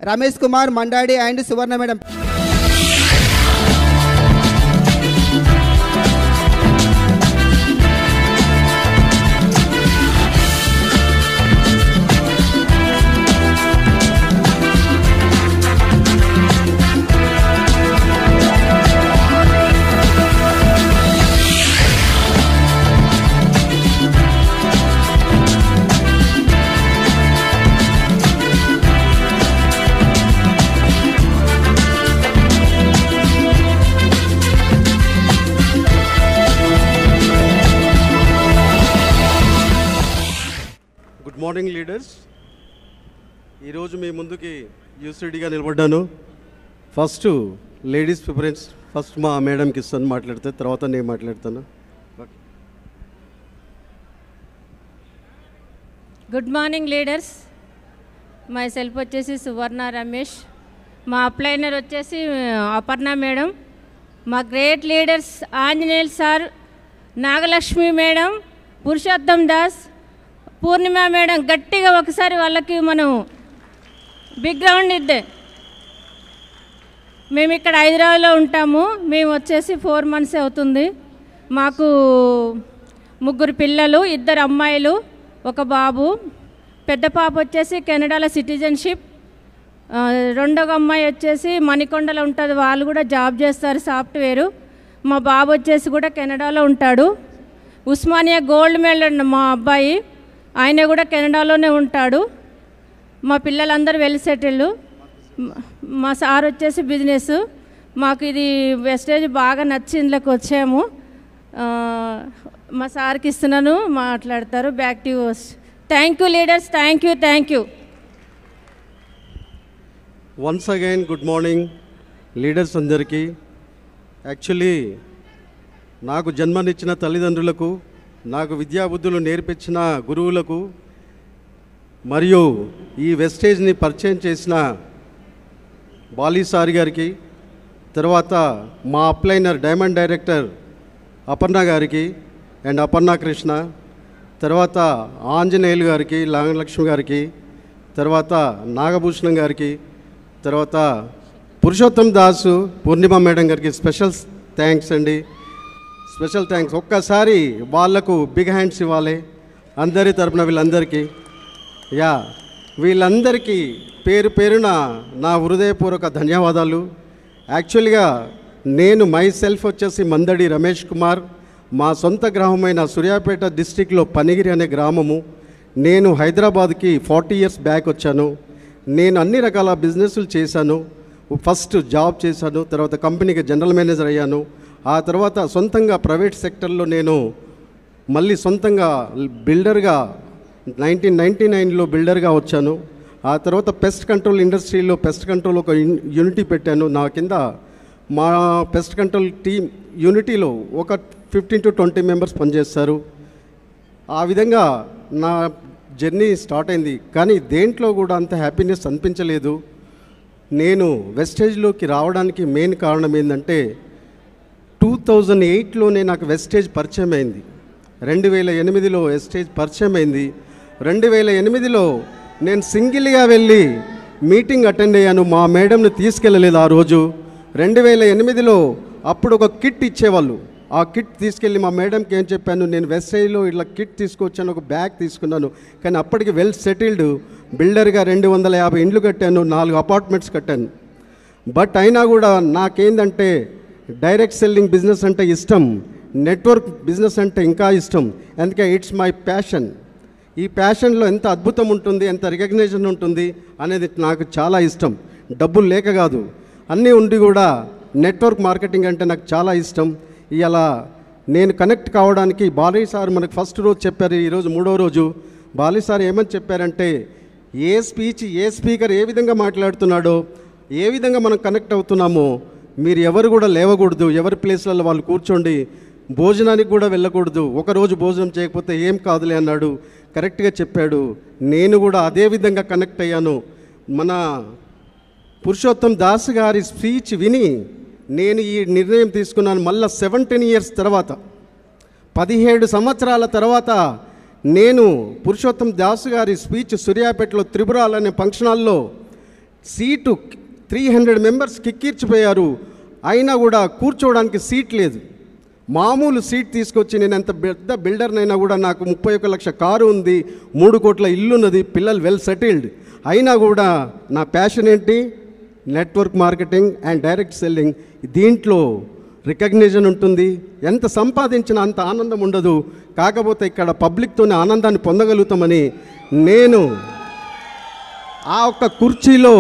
Ramesh Kumar Mandaadi and Suvarna madam. Good morning leaders. ఈరోజు మీ ముందుకి యూసిడిగా నిలబడ్డాను. ఫస్ట్ లేడీస్ ప్రిఫరెన్స్ ఫస్ట్ మా మేడంకి ఇస్తాను మాట్లాడితే, తర్వాత నేను మాట్లాడతాను. Good morning leaders. Myself వచ్చేసి సువర్ణ రమేష్, మా అప్లైనర్ వచ్చేసి అపర్ణ మేడం, మా great leaders Anjaneyulu sir, Nagalakshmi madam, Purushottam Das, Purnima madam. గట్టిగా ఒకసారి వాళ్ళకి మనం బిగ్ రౌండ్ ఇద్దే. మేము ఇక్కడ హైదరాబాద్లో ఉంటాము. మేము వచ్చేసి 4 months అవుతుంది. మాకు 3 పిల్లలు, 2 అమ్మాయిలు, 1 బాబు. పెద్ద పాప వచ్చేసి కెనడాలో సిటిజన్షిప్, 2వ అమ్మాయి వచ్చేసి మణికొండలో ఉంటుంది, వాళ్ళు కూడా జాబ్ చేస్తారు సాఫ్ట్వేరు. మా బాబు వచ్చేసి కూడా కెనడాలో ఉంటాడు. ఉస్మానియా గోల్డ్ మెడల్ మా అబ్బాయి, ఆయన కూడా కెనడాలోనే ఉంటాడు. మా పిల్లలందరూ వెల్ సెటిల్డ్. మా సార్ వచ్చేసి బిజినెస్. మాకు ఇది వెస్టేజ్ బాగా నచ్చిందిలోకి వచ్చాము. మా సార్కి ఇస్తున్నాను, మాట్లాడతారు. Back to use. Thank you leaders, thank you. Once again good morning leaders అందరికీ. యాక్చువల్లీ నాకు జన్మనిచ్చిన తల్లిదండ్రులకు, నాకు విద్యాబుద్ధులు నేర్పించిన గురువులకు, మరియు ఈ వెస్టేజ్ని పరిచయం చేసిన బాలీ సార్ గారికి, తర్వాత మా అప్లైనర్ డైమండ్ డైరెక్టర్ అపర్ణ గారికి అండ్ అపర్ణ కృష్ణ, తర్వాత ఆంజనేయులు గారికి, నాగలక్ష్మి గారికి, తర్వాత నాగభూషణం గారికి, తర్వాత పురుషోత్తం దాసు, పూర్ణిమ మేడం గారికి స్పెషల్ థ్యాంక్స్ అండి. Special thanks. ఒక్కసారి వాళ్లకు బిగ్ హ్యాండ్స్ ఇవ్వాలి అందరి తరపున వీళ్ళందరికీ. వీళ్ళందరికీ పేరు పేరున నా హృదయపూర్వక ధన్యవాదాలు. యాక్చువల్గా నేను మై సెల్ఫ్ వచ్చేసి మందడి రమేష్ కుమార్. మా సొంత గ్రామమైన సూర్యాపేట డిస్టిక్లో పనిగిరి అనే గ్రామము. నేను హైదరాబాద్కి 40 years బ్యాక్ వచ్చాను. నేను అన్ని రకాల బిజినెస్లు చేశాను. ఫస్ట్ జాబ్ చేశాను, తర్వాత కంపెనీకి జనరల్ మేనేజర్ అయ్యాను. ఆ తర్వాత సొంతంగా ప్రైవేట్ సెక్టర్లో నేను మళ్ళీ సొంతంగా బిల్డర్గా 1999లో బిల్డర్గా వచ్చాను. ఆ తర్వాత పెస్ట్ కంట్రోల్ ఇండస్ట్రీలో పెస్ట్ కంట్రోల్ ఒక యూనిటీ పెట్టాను. నా కింద మా పెస్ట్ కంట్రోల్ టీమ్ యూనిటీలో ఒక 15 to 20 members పనిచేస్తారు. ఆ విధంగా నా జర్నీ స్టార్ట్ అయింది. కానీ దేంట్లో కూడా అంత హ్యాపీనెస్ అనిపించలేదు. నేను వెస్టేజ్లోకి రావడానికి మెయిన్ కారణం ఏంటంటే 2008లోనే నాకు వెస్టేజ్ పరిచయం అయింది. 2008లో వెస్టేజ్ పరిచయం అయింది. 2008లో నేను సింగిల్గా వెళ్ళి మీటింగ్ అటెండ్ అయ్యాను. మా మేడంని తీసుకెళ్ళలేదు ఆ రోజు. 2008లో అప్పుడు ఒక కిట్ ఇచ్చేవాళ్ళు. ఆ కిట్ తీసుకెళ్ళి మా మేడంకి ఏం చెప్పాను, నేను వెస్టేజ్లో ఇట్లా కిట్ తీసుకొచ్చాను, ఒక బ్యాగ్ తీసుకున్నాను. కానీ అప్పటికి వెల్ సెటిల్డ్ బిల్డర్గా 250 ఇండ్లు కట్టాను, 4 అపార్ట్మెంట్స్ కట్టాను. బట్ అయినా కూడా నాకేందంటే డైరెక్ట్ సెల్లింగ్ బిజినెస్ అంటే ఇష్టం, నెట్వర్క్ బిజినెస్ అంటే ఇంకా ఇష్టం. అందుకే ఇట్స్ మై ప్యాషన్. ఈ ప్యాషన్లో ఎంత అద్భుతం ఉంటుంది, ఎంత రికగ్నిషన్ ఉంటుంది అనేది నాకు చాలా ఇష్టం. డబ్బులు లేక కాదు, అన్నీ ఉండి కూడా నెట్వర్క్ మార్కెటింగ్ అంటే నాకు చాలా ఇష్టం. ఇలా నేను కనెక్ట్ కావడానికి బాలీ సార్ మనకు ఫస్ట్ రోజు చెప్పారు. ఈరోజు 3వ రోజు. బాలీ సార్ ఏమని చెప్పారంటే ఏ స్పీచ్ ఏ స్పీకర్ ఏ విధంగా మాట్లాడుతున్నాడో, ఏ విధంగా మనం కనెక్ట్ అవుతున్నామో, మీరు ఎవరు కూడా లేవకూడదు, ఎవరి ప్లేస్లలో వాళ్ళు కూర్చోండి, భోజనానికి కూడా వెళ్ళకూడదు, ఒకరోజు భోజనం చేయకపోతే ఏం కాదులే అన్నాడు. కరెక్ట్గా చెప్పాడు. నేను కూడా అదే విధంగా కనెక్ట్ అయ్యాను. మన పురుషోత్తం దాస్ గారి స్పీచ్ విని నేను ఈ నిర్ణయం తీసుకున్నాను. మళ్ళీ 17 years తర్వాత, 17 సంవత్సరాల తర్వాత నేను పురుషోత్తం దాస్ గారి స్పీచ్ సూర్యాపేటలో త్రిపురాలు అనే ఫంక్షన్ హాల్లో సీటు 300 మెంబర్స్ కిక్కిర్చిపోయారు, అయినా కూడా కూర్చోవడానికి సీట్ లేదు. మామూలు సీట్ తీసుకొచ్చి నేను ఎంత పెద్ద బిల్డర్నైనా కూడా నాకు 31 లక్ష కారు ఉంది, 3 కోట్ల ఇల్లు ఉన్నది, పిల్లలు వెల్ సెటిల్డ్, అయినా కూడా నా ప్యాషన్ ఏంటి? Network marketing and direct selling. దీంట్లో రికగ్నిషన్ ఉంటుంది, ఎంత సంపాదించినా అంత ఆనందం ఉండదు. కాకపోతే ఇక్కడ పబ్లిక్తోనే ఆనందాన్ని పొందగలుగుతామని నేను ఆ ఒక్క కుర్చీలో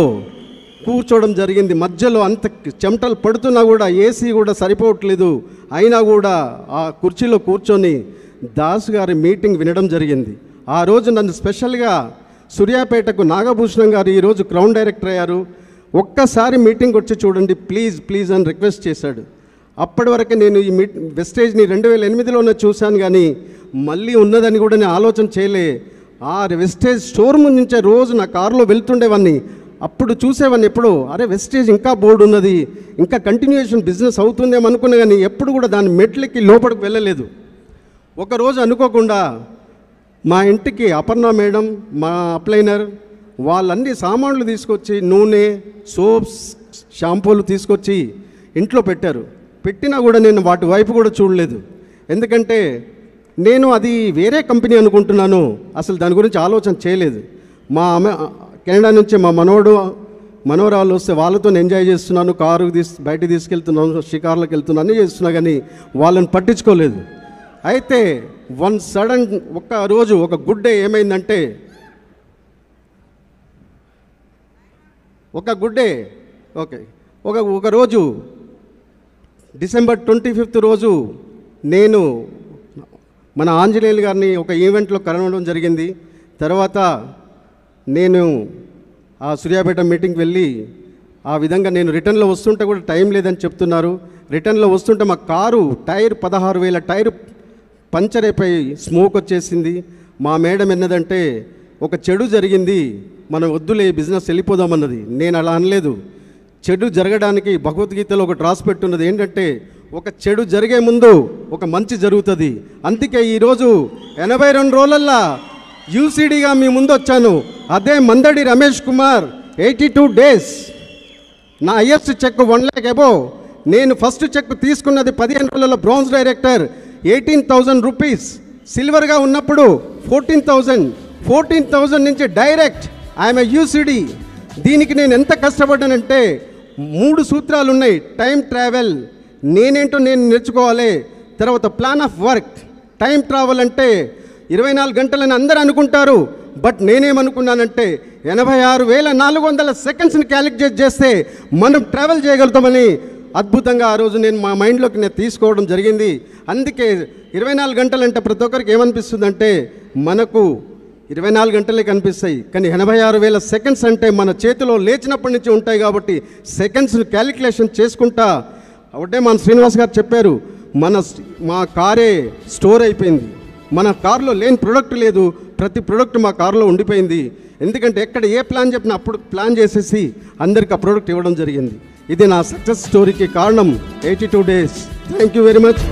కూర్చోవడం జరిగింది. మధ్యలో అంత చెమటలు పడుతున్నా కూడా ఏసీ కూడా సరిపోవట్లేదు, అయినా కూడా ఆ కుర్చీలో కూర్చొని దాస్ గారి మీటింగ్ వినడం జరిగింది. ఆ రోజు నన్ను స్పెషల్గా సూర్యాపేటకు నాగభూషణం గారు ఈరోజు క్రౌన్ డైరెక్టర్ అయ్యారు, ఒక్కసారి మీటింగ్ వచ్చి చూడండి ప్లీజ్ ప్లీజ్ అని రిక్వెస్ట్ చేశాడు. అప్పటి వరకు నేను ఈ వెస్టేజ్ని 2008లోనే చూశాను, కానీ మళ్ళీ ఉన్నదని కూడా నేను ఆలోచన చేయలే. ఆ వెస్టేజ్ షోరూమ్ నుంచే రోజు నా కారులో వెళ్తుండేవాడిని. అప్పుడు చూసేవాడిని ఎప్పుడు, అరే వెస్టేజ్ ఇంకా బోర్డు ఉన్నది, ఇంకా కంటిన్యూయేషన్ బిజినెస్ అవుతుందేమో అనుకున్నా, కానీ ఎప్పుడు కూడా దాని మెట్లకి లోపలికి వెళ్ళలేదు. ఒకరోజు అనుకోకుండా మా ఇంటికి అపర్ణ మేడం, మా అప్లైనర్ వాళ్ళన్ని సామాన్లు తీసుకొచ్చి నూనె, సోప్స్, షాంపూలు తీసుకొచ్చి ఇంట్లో పెట్టారు. పెట్టినా కూడా నేను వాటి వైపు కూడా చూడలేదు, ఎందుకంటే నేను అది వేరే కంపెనీ అనుకుంటున్నాను, అసలు దాని గురించి ఆలోచన చేయలేదు. మా కెనడా నుంచి మా మనోరాలు వస్తే వాళ్ళతో ఎంజాయ్ చేస్తున్నాను, కారు బయటికి తీసుకెళ్తున్నాను, షికార్లకు వెళ్తున్నాను, అన్నీ చేస్తున్నా, కానీ వాళ్ళని పట్టించుకోలేదు. అయితే సడన్ ఒక్క రోజు ఒక గుడ్ డే ఏమైందంటే, ఒక రోజు డిసెంబర్ 25 రోజు నేను మన ఆంజనేయులు గారిని ఒక ఈవెంట్లో కలవడం జరిగింది. తర్వాత నేను ఆ సూర్యాపేట మీటింగ్కి వెళ్ళి ఆ విధంగా నేను రిటర్న్లో వస్తుంటే కూడా టైం లేదని చెప్తున్నారు. రిటర్న్లో వస్తుంటే మా కారు టైర్ 16,000 టైర్ పంచర్ అయిపోయి స్మోక్ వచ్చేసింది. మా మేడం ఎన్నదంటే, ఒక చెడు జరిగింది, మనం వద్దులే బిజినెస్ వెళ్ళిపోదామన్నది. నేను అలా అనలేదు. చెడు జరగడానికి భగవద్గీతలో ఒకటి రాసి పెట్టున్నది ఏంటంటే, ఒక చెడు జరిగే ముందు ఒక మంచి జరుగుతుంది. అందుకే ఈరోజు 82 రోజులల్లా యూసీడీగా మీ ముందు వచ్చాను. అదే మందడి రమేష్ కుమార్ 82 డేస్. నా హైయెస్ట్ చెక్ 1 lakh అబోవ్. నేను ఫస్ట్ చెక్ తీసుకున్నది 15 రోజులలో బ్రాంజ్ డైరెక్టర్ 18,000 రూపీస్. సిల్వర్గా ఉన్నప్పుడు 14,000 నుంచి డైరెక్ట్ ఐఎమ్ యూసీడీ. దీనికి నేను ఎంత కష్టపడ్డానంటే 3 సూత్రాలు ఉన్నాయి. టైం ట్రావెల్, నేనేంటో నేను నేర్చుకోవాలి. తర్వాత plan of work. Time travel అంటే 24 గంటలని అందరూ అనుకుంటారు, బట్ నేనేమనుకున్నానంటే 86,400 సెకండ్స్ని క్యాలిక్యులేట్ చేస్తే మనం ట్రావెల్ చేయగలుగుతామని అద్భుతంగా ఆ రోజు నేను మా మైండ్లోకి నేను తీసుకోవడం జరిగింది. అందుకే 24 గంటలంటే ప్రతి ఒక్కరికి ఏమనిపిస్తుందంటే, మనకు 24 గంటలే కనిపిస్తాయి, కానీ 86,000 సెకండ్స్ అంటే మన చేతిలో లేచినప్పటి నుంచి ఉంటాయి. కాబట్టి సెకండ్స్ క్యాలిక్యులేషన్ చేసుకుంటా ఒకటే మన శ్రీనివాస్ గారు చెప్పారు, మా కారే స్టోర్ అయిపోయింది. మన కారులో లేని ప్రోడక్ట్ లేదు, ప్రతి ప్రోడక్ట్ మా కారులో ఉండిపోయింది. ఎందుకంటే ఎక్కడ ఏ ప్లాన్ చెప్పినా అప్పుడు ప్లాన్ చేసేసి అందరికి ఆ ప్రోడక్ట్ ఇవ్వడం జరిగింది. ఇది నా సక్సెస్ స్టోరీకి కారణం 82 days. Thank you very much.